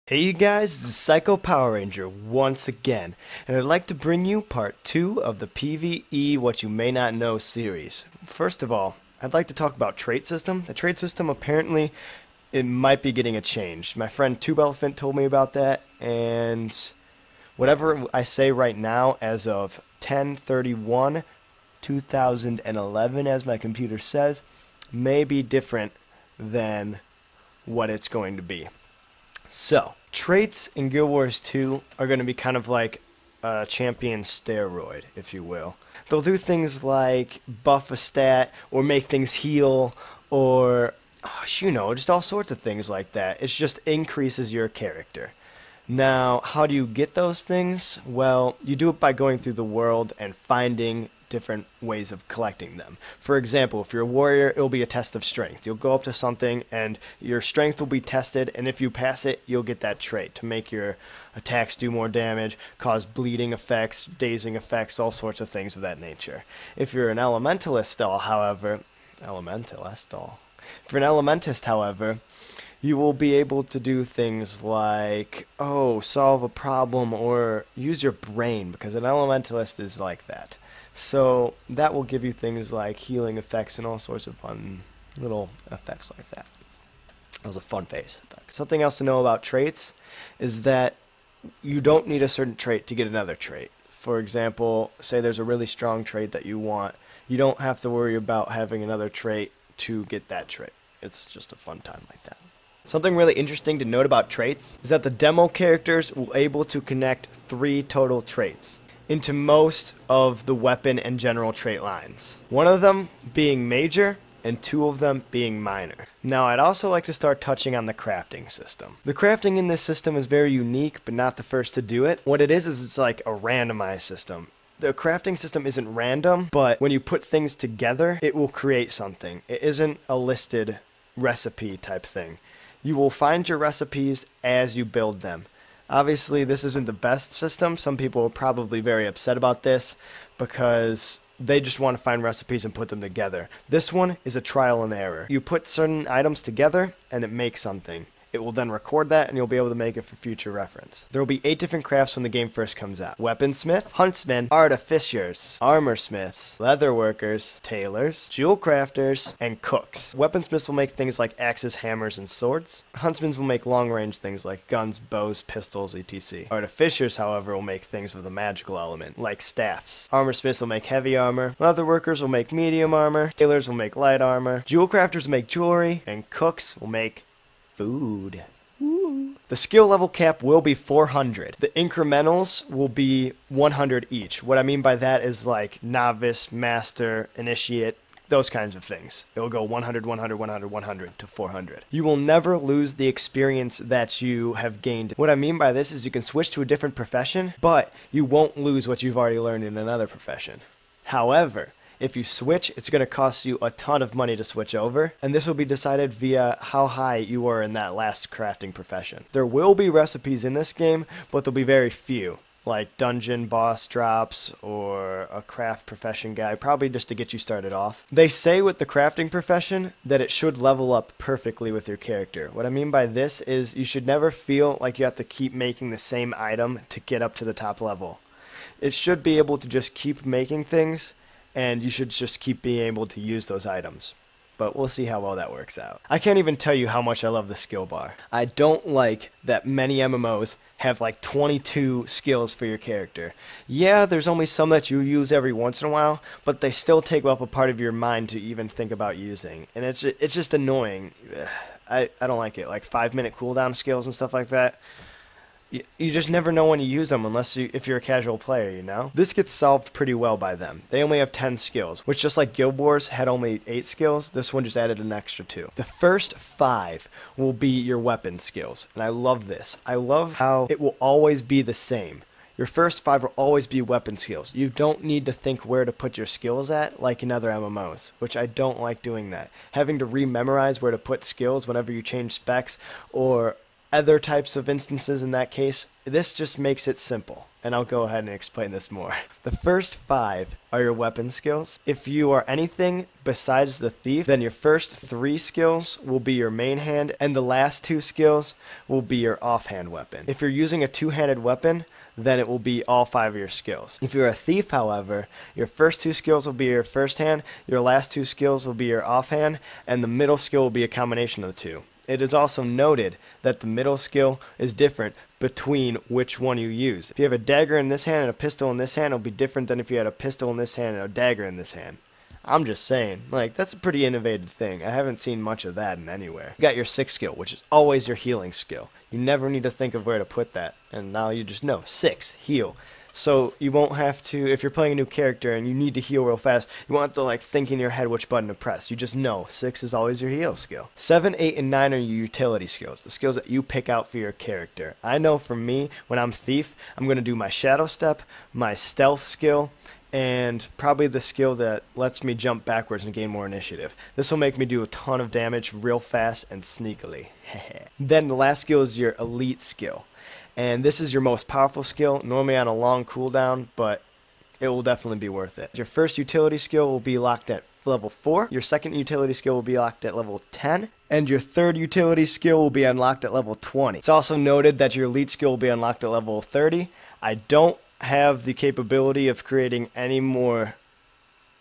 Hey you guys, this is Psychopoweranger once again, and I'd like to bring you part 2 of the PvE What You May Not Know series. First of all, I'd like to talk about trait system. The trait system apparently, it might be getting a change. My friend Tube Elephant told me about that, and whatever I say right now as of 10/31/2011, as my computer says, may be different than what it's going to be. So, traits in Guild Wars 2 are going to be kind of like a champion steroid, if you will. They'll do things like buff a stat, or make things heal, or, just all sorts of things like that. It just increases your character. Now, how do you get those things? Well, you do it by going through the world and finding different ways of collecting them. For example, if you're a warrior, it'll be a test of strength. You'll go up to something and your strength will be tested, and if you pass it, you'll get that trait to make your attacks do more damage, cause bleeding effects, dazing effects, all sorts of things of that nature. If you're an elementalist, however, you will be able to do things like, solve a problem or use your brain, because an elementalist is like that. So that will give you things like healing effects and all sorts of fun little effects like that. That was a fun phase. Something else to know about traits is that you don't need a certain trait to get another trait. For example, say there's a really strong trait that you want. You don't have to worry about having another trait to get that trait. It's just a fun time like that. Something really interesting to note about traits is that the demo characters will be able to connect 3 total traits into most of the weapon and general trait lines. One of them being major, and 2 of them being minor. Now, I'd also like to start touching on the crafting system. The crafting in this system is very unique, but not the first to do it. What it is it's like a randomized system. The crafting system isn't random, but when you put things together, it will create something. It isn't a listed recipe type thing. You will find your recipes as you build them. Obviously, this isn't the best system. Some people are probably very upset about this because they just want to find recipes and put them together. This one is a trial and error. You put certain items together and it makes something. It will then record that and you'll be able to make it for future reference. There will be 8 different crafts when the game first comes out. Weaponsmith, huntsmen, artificers, armorsmiths, leatherworkers, tailors, jewel crafters, and cooks. Weaponsmiths will make things like axes, hammers, and swords. Huntsmen will make long-range things like guns, bows, pistols, etc. Artificers, however, will make things of the magical element, like staffs. Armorsmiths will make heavy armor. Leatherworkers will make medium armor. Tailors will make light armor. Jewel crafters will make jewelry. And cooks will make food. Ooh. The skill level cap will be 400. The incrementals will be 100 each. What I mean by that is like novice, master, initiate, those kinds of things. It will go 100, 100, 100, 100 to 400. You will never lose the experience that you have gained. What I mean by this is you can switch to a different profession, but you won't lose what you've already learned in another profession. However, if you switch, it's going to cost you a ton of money to switch over, and this will be decided via how high you are in that last crafting profession. There will be recipes in this game, but there'll be very few, like dungeon boss drops or a craft profession guide, probably just to get you started off. They say with the crafting profession that it should level up perfectly with your character. What I mean by this is you should never feel like you have to keep making the same item to get up to the top level. It should be able to just keep making things, and you should just keep being able to use those items. But we'll see how well that works out. I can't even tell you how much I love the skill bar. I don't like that many MMOs have like 22 skills for your character. Yeah, there's only some that you use every once in a while, but they still take up a part of your mind to even think about using. And it's just annoying. I don't like it. Like 5-minute cooldown skills and stuff like that. You just never know when you use them if you're a casual player, you know? This gets solved pretty well by them. They only have 10 skills, which just like Guild Wars had only 8 skills, this one just added an extra 2. The first 5 will be your weapon skills, and I love this. I love how it will always be the same. Your first 5 will always be weapon skills. You don't need to think where to put your skills at like in other MMOs, which I don't like doing that. Having to rememorize where to put skills whenever you change specs or other types of instances in that case, this just makes it simple. And I'll go ahead and explain this more. The first 5 are your weapon skills. If you are anything besides the thief, then your first 3 skills will be your main hand, and the last 2 skills will be your offhand weapon. If you're using a 2-handed weapon, then it will be all 5 of your skills. If you're a thief, however, your first 2 skills will be your first hand, your last 2 skills will be your offhand, and the middle skill will be a combination of the 2. It is also noted that the middle skill is different between which one you use. If you have a dagger in this hand and a pistol in this hand, it'll be different than if you had a pistol in this hand and a dagger in this hand. I'm just saying, like, that's a pretty innovative thing. I haven't seen much of that in anywhere. You got your 6th skill, which is always your healing skill. You never need to think of where to put that, and now you just know, 6, heal. So you won't have to, if you're playing a new character and you need to heal real fast, you won't have to like think in your head which button to press. You just know 6 is always your heal skill. 7, 8, and 9 are your utility skills, the skills that you pick out for your character. I know for me, when I'm thief, I'm going to do my shadow step, my stealth skill, and probably the skill that lets me jump backwards and gain more initiative. This will make me do a ton of damage real fast and sneakily. Then the last skill is your elite skill. And this is your most powerful skill, normally on a long cooldown, but it will definitely be worth it. Your first utility skill will be locked at level 4, your second utility skill will be locked at level 10, and your third utility skill will be unlocked at level 20. It's also noted that your elite skill will be unlocked at level 30. I don't have the capability of creating any more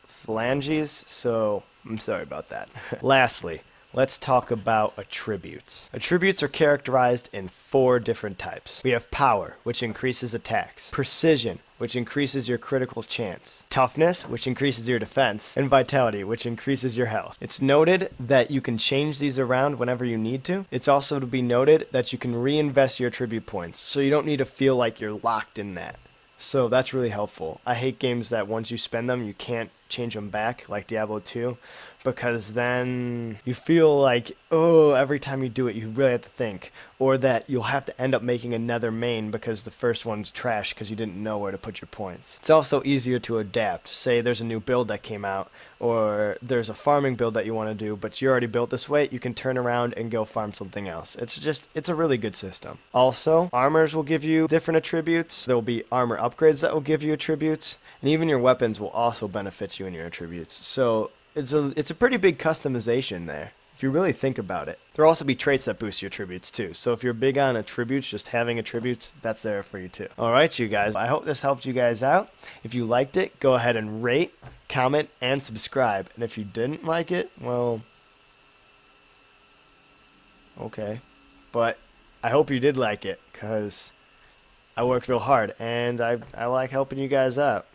phalanges, so I'm sorry about that. Lastly, let's talk about attributes. Attributes are characterized in 4 different types. We have power, which increases attacks, precision, which increases your critical chance, toughness, which increases your defense, and vitality, which increases your health. It's noted that you can change these around whenever you need to. It's also to be noted that you can reinvest your attribute points, so you don't need to feel like you're locked in that. So that's really helpful. I hate games that once you spend them, you can't change them back, like Diablo 2, because then you feel like, oh, every time you do it, you really have to think, or that you'll have to end up making another main because the first one's trash because you didn't know where to put your points. It's also easier to adapt. Say there's a new build that came out, or there's a farming build that you want to do, but you already built this way, you can turn around and go farm something else. It's a really good system. Also, armors will give you different attributes. There will be armor upgrades that will give you attributes, and even your weapons will also benefit you in your attributes. So it's a pretty big customization there, if you really think about it. There'll also be traits that boost your attributes too. So if you're big on attributes, just having attributes, that's there for you too. Alright you guys, I hope this helped you guys out. If you liked it, go ahead and rate, comment, and subscribe. And if you didn't like it, well, okay. But I hope you did like it, because I worked real hard, and I like helping you guys out.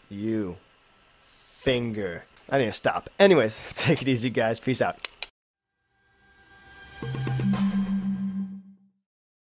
You finger. I need to stop. Anyways, take it easy, guys. Peace out.